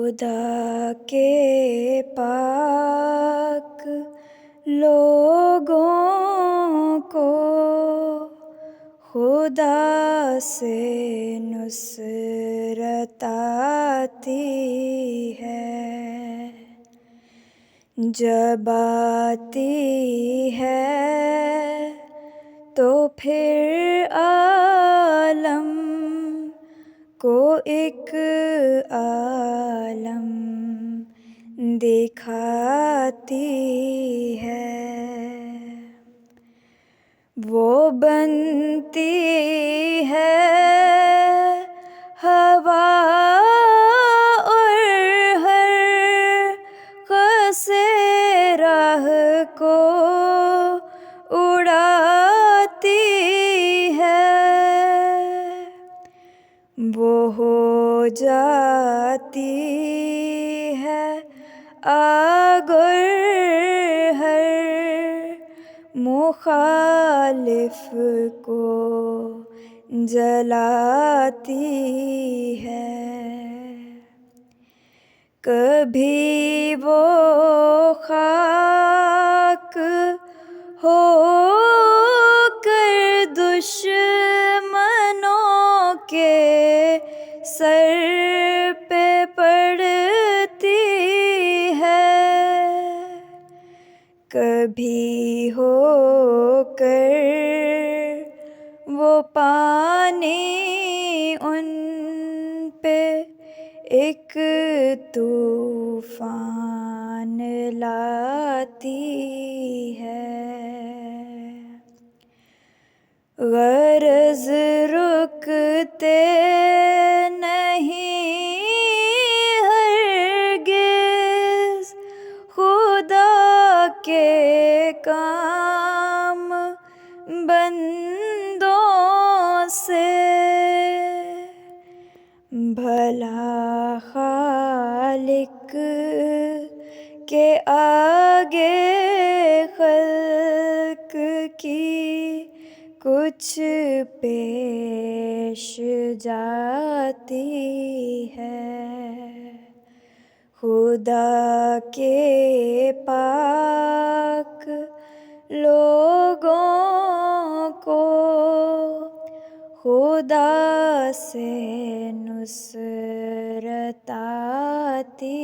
खुदा के पाक लोगों को खुदा से नुसरत आती है। जब आती है तो फिर आलम को एक आलम दिखाती है। वो बनती है हवा और हर कसे राह को उड़ाती है। वो हो जाती है आग और हर मुखालिफ को जलाती है। कभी वो खाक हो कर दुश्मनों के सर पे पड़ती है। कभी हो कर वो पानी उन पे एक तूफान लाती है। गरज रुकते नहीं हरगिज़ खुदा के काम बंदों से। भला खालिक के आगे खल्क की कुछ पेश जाती है। खुदा के पाक लोगों को खुदा से नुसरत आती